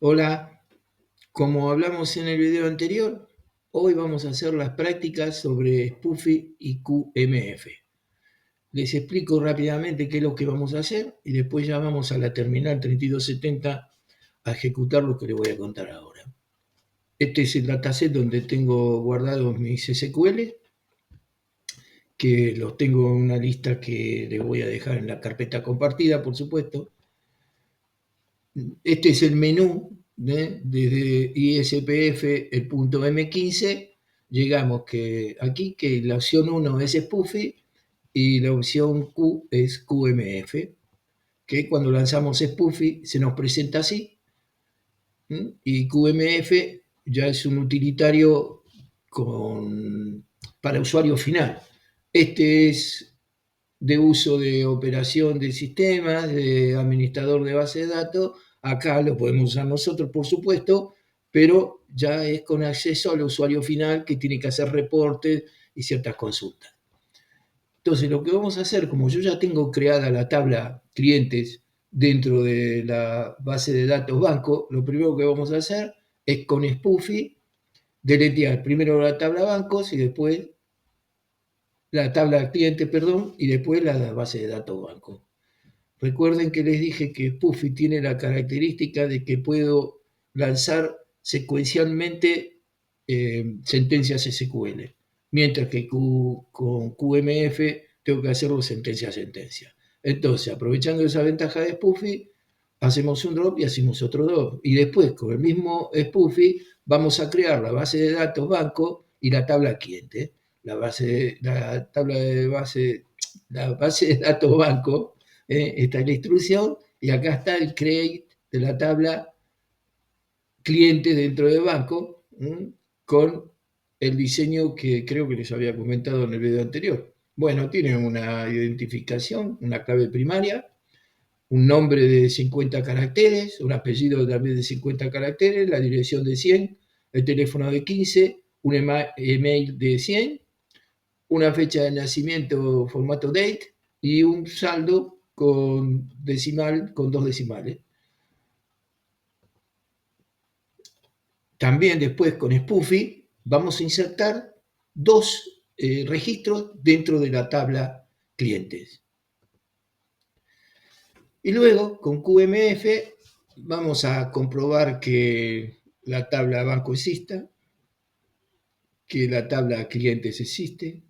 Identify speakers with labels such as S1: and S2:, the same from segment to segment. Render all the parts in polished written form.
S1: Hola, como hablamos en el video anterior, hoy vamos a hacer las prácticas sobre SPUFI y QMF. Les explico rápidamente qué es lo que vamos a hacer y después ya vamos a la terminal 3270 a ejecutar lo que les voy a contar ahora. Este es el dataset donde tengo guardados mis SQL, que los tengo en una lista que les voy a dejar en la carpeta compartida, por supuesto. Este es el menú, desde ISPF, el punto M15, llegamos aquí que la opción 1 es SPUFI y la opción Q es QMF, que cuando lanzamos SPUFI se nos presenta así, y QMF ya es un utilitario para usuario final. Este es de uso de operación de sistemas, de administrador de base de datos. Acá lo podemos usar nosotros, por supuesto, pero ya es con acceso al usuario final que tiene que hacer reportes y ciertas consultas. Entonces, lo que vamos a hacer, como yo ya tengo creada la tabla clientes dentro de la base de datos banco, lo primero que vamos a hacer es con SPUFI deletear primero la tabla bancos y después la tabla cliente, perdón, y después la base de datos banco. Recuerden que les dije que SPUFI tiene la característica de que puedo lanzar secuencialmente sentencias SQL, mientras que con QMF tengo que hacerlo sentencia a sentencia. Entonces, aprovechando esa ventaja de SPUFI, hacemos un drop y hacemos otro drop. Y después, con el mismo SPUFI, vamos a crear la base de datos banco y la tabla cliente. La base de datos banco. Esta es la instrucción y acá está el create de la tabla cliente dentro de banco, con el diseño que creo que les había comentado en el video anterior. Bueno, tiene una identificación, una clave primaria, un nombre de 50 caracteres, un apellido también de 50 caracteres, la dirección de 100, el teléfono de 15, un email de 100, una fecha de nacimiento, formato date, y un saldo con decimal, con 2 decimales. También después con SPUFI vamos a insertar dos registros dentro de la tabla clientes. Y luego con QMF vamos a comprobar que la tabla banco exista, que la tabla clientes existe.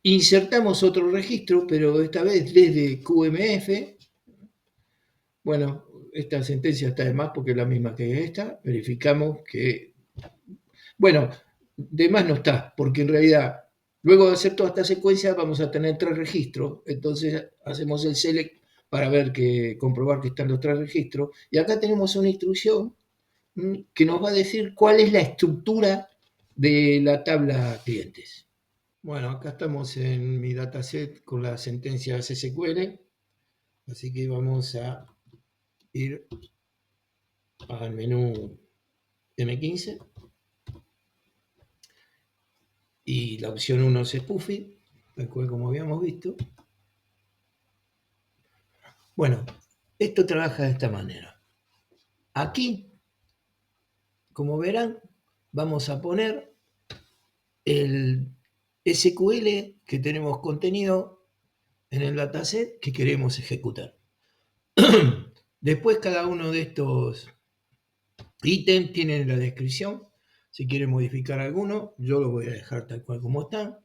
S1: Insertamos otro registro, pero esta vez desde QMF. Bueno, esta sentencia está de más porque es la misma que esta. Verificamos que, bueno, de más no está, porque en realidad, luego de hacer toda esta secuencia, vamos a tener 3 registros. Entonces hacemos el select para comprobar que están los 3 registros. Y acá tenemos una instrucción que nos va a decir cuál es la estructura de la tabla clientes. Bueno, acá estamos en mi dataset con las sentencias SQL, así que vamos a ir al menú M15 y la opción 1 es SPUFI, tal cual como habíamos visto. Bueno, esto trabaja de esta manera. Aquí, como verán, vamos a poner el SQL que tenemos contenido en el dataset que queremos ejecutar. Después cada uno de estos ítems tiene la descripción. Si quieren modificar alguno, yo lo voy a dejar tal cual como están.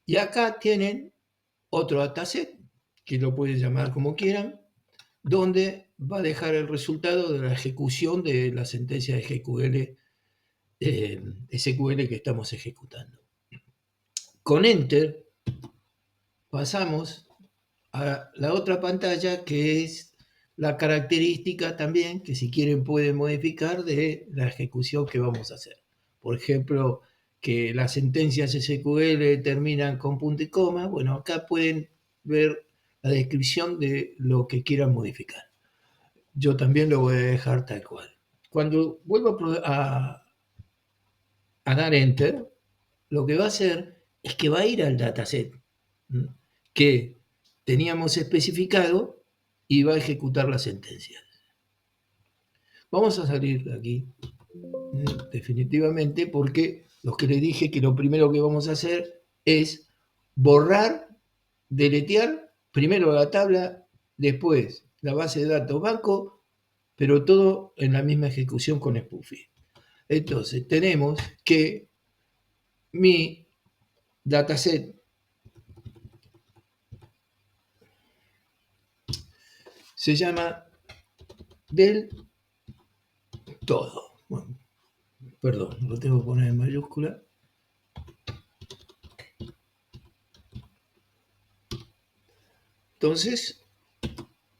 S1: Y acá tienen otro dataset, que lo pueden llamar como quieran, donde va a dejar el resultado de la ejecución de la sentencia de SQL que estamos ejecutando. Con Enter pasamos a la otra pantalla, que es la característica también, que si quieren pueden modificar, de la ejecución que vamos a hacer. Por ejemplo, que las sentencias SQL terminan con punto y coma. Bueno, acá pueden ver la descripción de lo que quieran modificar. Yo también lo voy a dejar tal cual. Cuando vuelvo a dar Enter, lo que va a hacer es que va a ir al dataset que teníamos especificado y va a ejecutar las sentencias. Vamos a salir de aquí, definitivamente, porque los que les dije que lo primero que vamos a hacer es borrar, deletear, primero la tabla, después la base de datos banco, pero todo en la misma ejecución con Spoofy. Entonces, tenemos que mi dataset se llama del todo. Bueno, perdón, lo tengo que poner en mayúscula. Entonces,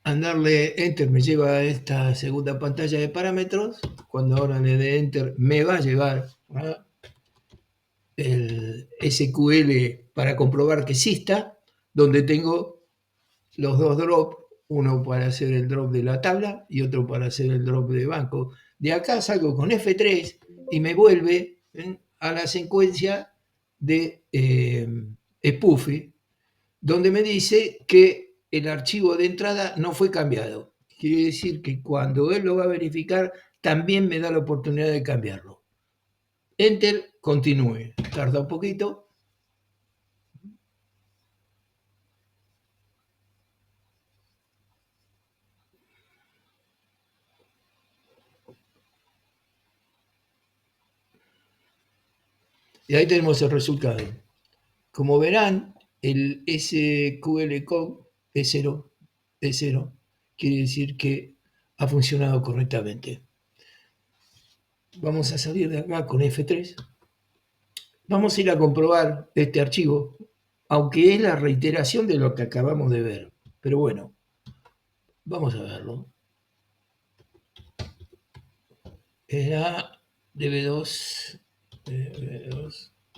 S1: darle Enter me lleva a esta segunda pantalla de parámetros. Cuando ahora le dé Enter, me va a llevar a el SQL para comprobar que exista, donde tengo los dos drops, uno para hacer el drop de la tabla y otro para hacer el drop de banco. De acá salgo con F3 y me vuelve a la secuencia de Spoofy, donde me dice que el archivo de entrada no fue cambiado. Quiere decir que cuando él lo va a verificar, también me da la oportunidad de cambiarlo. Enter, continúe. Tarda un poquito. Y ahí tenemos el resultado. Como verán, el SQL code es 0, quiere decir que ha funcionado correctamente. Vamos a salir de acá con F3. Vamos a ir a comprobar este archivo, aunque es la reiteración de lo que acabamos de ver. Pero bueno, vamos a verlo. Era db2,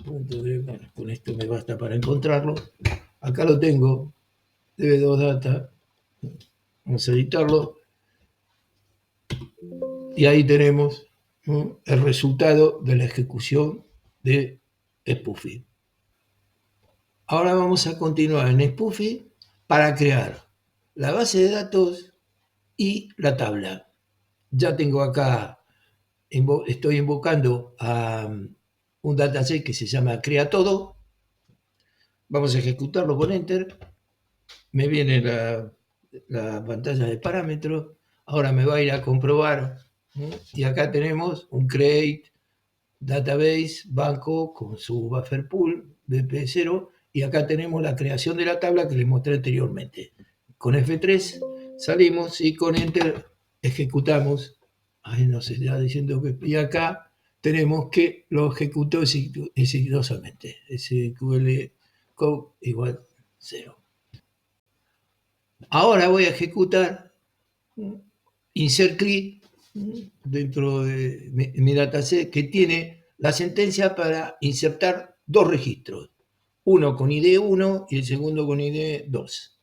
S1: bueno, con esto me basta para encontrarlo. Acá lo tengo, db2 data. Vamos a editarlo. Y ahí tenemos el resultado de la ejecución de Spoofy. Ahora vamos a continuar en Spoofy para crear la base de datos y la tabla. Ya tengo acá, estoy invocando a un dataset que se llama Crea Todo. Vamos a ejecutarlo con Enter. Me viene la pantalla de parámetros. Ahora me va a ir a comprobar. Y acá tenemos un create database banco con su buffer pool BP0 y acá tenemos la creación de la tabla que les mostré anteriormente. Con F3 salimos y con Enter ejecutamos. Ahí nos está diciendo que y acá tenemos que lo ejecutó exitosamente. SQL code igual 0. Ahora voy a ejecutar insert CRI dentro de mi dataset que tiene la sentencia para insertar dos registros, uno con ID 1 y el segundo con ID 2.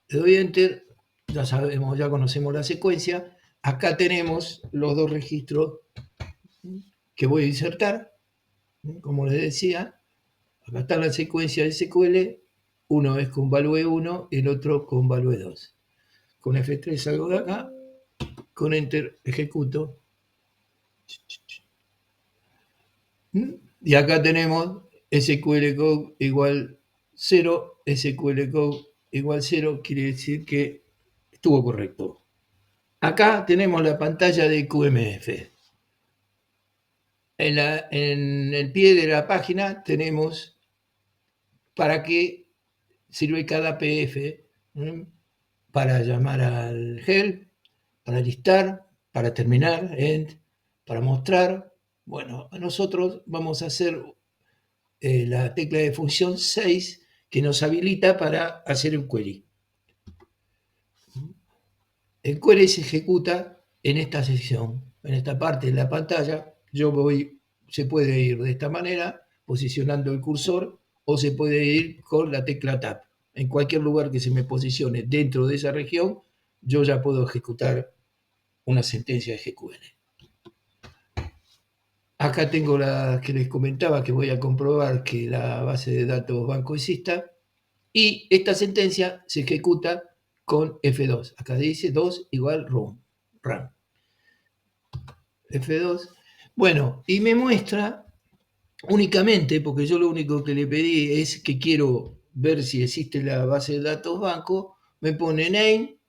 S1: Le doy Enter, ya sabemos, ya conocemos la secuencia. Acá tenemos los dos registros que voy a insertar, como les decía. Acá está la secuencia de SQL, uno es con value 1 y el otro con value 2. Con F3 salgo de acá, con Enter ejecuto. Y acá tenemos SQL code igual 0, SQL code igual 0, quiere decir que estuvo correcto. Acá tenemos la pantalla de QMF. En el pie de la página tenemos para qué sirve cada PF, para llamar al help, para listar, para terminar, end, para mostrar. Bueno, nosotros vamos a hacer la tecla de función 6 que nos habilita para hacer un query. El query se ejecuta en esta sección, en esta parte de la pantalla. Se puede ir de esta manera, posicionando el cursor, o se puede ir con la tecla Tab. En cualquier lugar que se me posicione dentro de esa región, yo ya puedo ejecutar una sentencia de SQL. Acá tengo la que les comentaba que voy a comprobar que la base de datos banco exista. Y esta sentencia se ejecuta con F2. Acá dice 2 igual run. F2. Bueno, y me muestra únicamente, porque yo lo único que le pedí es que quiero ver si existe la base de datos banco, me pone name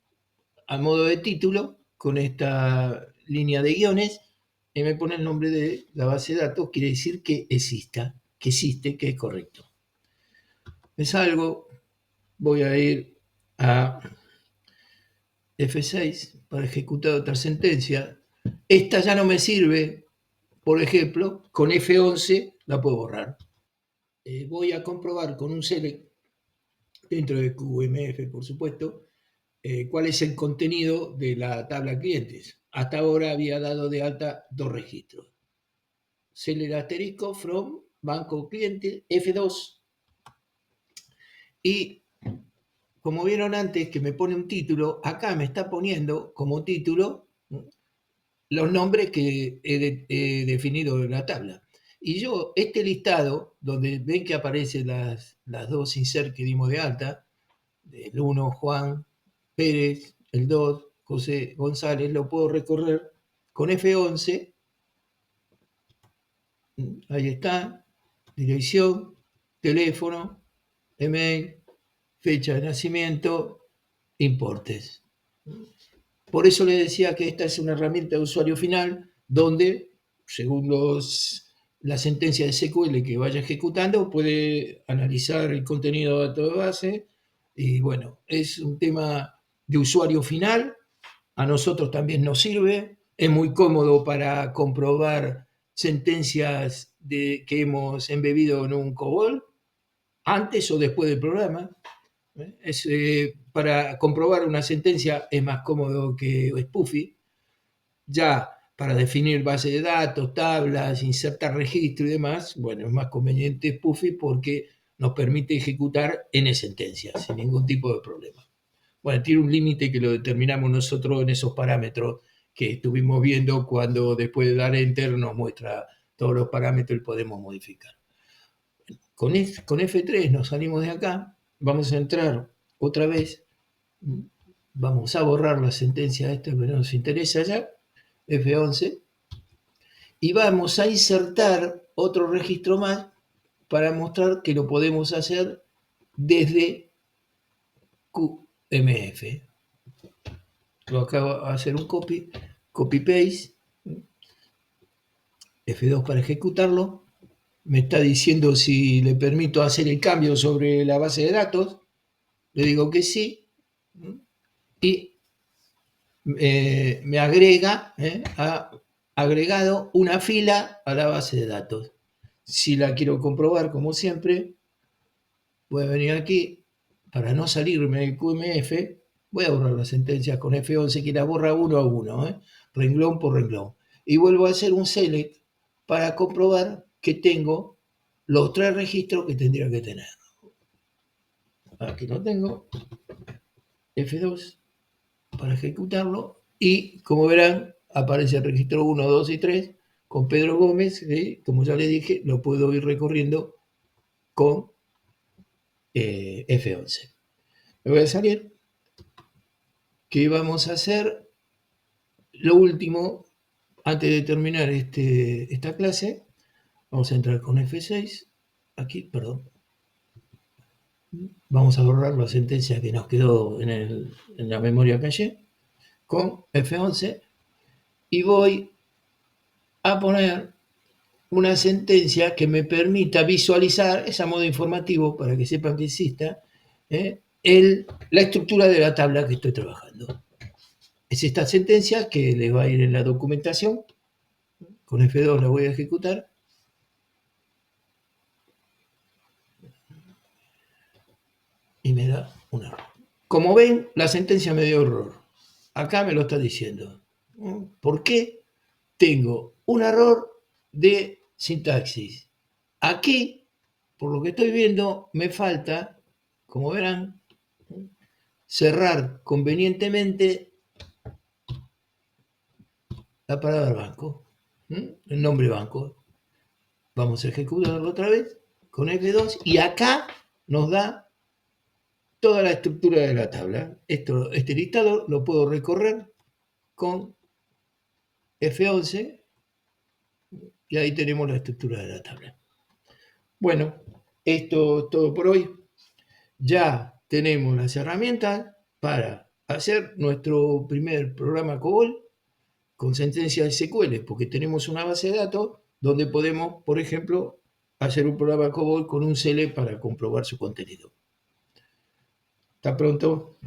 S1: a modo de título con esta línea de guiones y me pone el nombre de la base de datos, quiere decir que exista, que existe, que es correcto. Me salgo, voy a ir a F6 para ejecutar otra sentencia. Esta ya no me sirve, por ejemplo, con F11 la puedo borrar. Voy a comprobar con un select dentro de QMF, por supuesto, cuál es el contenido de la tabla clientes. Hasta ahora había dado de alta 2 registros. Select asterisco from banco cliente F2. Y como vieron antes que me pone un título, acá me está poniendo como título los nombres que he definido en la tabla. Y yo, este listado, donde ven que aparecen las dos insert que dimos de alta, el 1 Juan Pérez, el 2 José González, lo puedo recorrer con F11. Ahí está, dirección, teléfono, email, fecha de nacimiento, importes. Por eso le decía que esta es una herramienta de usuario final donde, según la sentencia de SQL que vaya ejecutando, puede analizar el contenido de datos de base. Y bueno, es un tema de usuario final. A nosotros también nos sirve. Es muy cómodo para comprobar sentencias que hemos embebido en un COBOL antes o después del programa. Para comprobar una sentencia es más cómodo que Spoofy. Ya para definir base de datos, tablas, insertar registro y demás, bueno, es más conveniente Spoofy porque nos permite ejecutar n sentencias sin ningún tipo de problema. Bueno, tiene un límite que lo determinamos nosotros en esos parámetros que estuvimos viendo cuando después de dar enter nos muestra todos los parámetros y podemos modificar. Con F3 nos salimos de acá, vamos a entrar otra vez, vamos a borrar la sentencia esta que no nos interesa ya, F11, y vamos a insertar otro registro más para mostrar que lo podemos hacer desde QMF. Lo acabo de hacer un copy-paste, F2 para ejecutarlo, me está diciendo si le permito hacer el cambio sobre la base de datos, le digo que sí, y me agrega, ha agregado una fila a la base de datos. Si la quiero comprobar, como siempre, voy a venir aquí, para no salirme del QMF, voy a borrar las sentencias con F11, que la borra uno a uno, renglón por renglón. Y vuelvo a hacer un select para comprobar que tengo los 3 registros que tendría que tener. Aquí lo tengo, F2 para ejecutarlo, y como verán, aparece el registro 1, 2 y 3 con Pedro Gómez, como ya les dije, lo puedo ir recorriendo con F11. Me voy a salir, que vamos a hacer lo último, antes de terminar esta clase, vamos a entrar con F6, aquí, perdón, vamos a borrar la sentencia que nos quedó en la memoria caché, con F11, y voy a poner una sentencia que me permita visualizar, es a modo informativo para que sepan que exista, la estructura de la tabla que estoy trabajando. Es esta sentencia que le va a ir en la documentación, con F2 la voy a ejecutar, y me da un error. Como ven, la sentencia me dio error. Acá me lo está diciendo. ¿Por qué? Tengo un error de sintaxis. Aquí, por lo que estoy viendo, me falta, como verán, cerrar convenientemente la palabra banco, el nombre banco. Vamos a ejecutarlo otra vez con F2 y acá nos da toda la estructura de la tabla. Este listado lo puedo recorrer con F11 Y ahí tenemos la estructura de la tabla. Bueno, esto es todo por hoy. Ya tenemos las herramientas para hacer nuestro primer programa COBOL con sentencias SQL, porque tenemos una base de datos donde podemos, por ejemplo, hacer un programa COBOL con un CL para comprobar su contenido. Hasta pronto.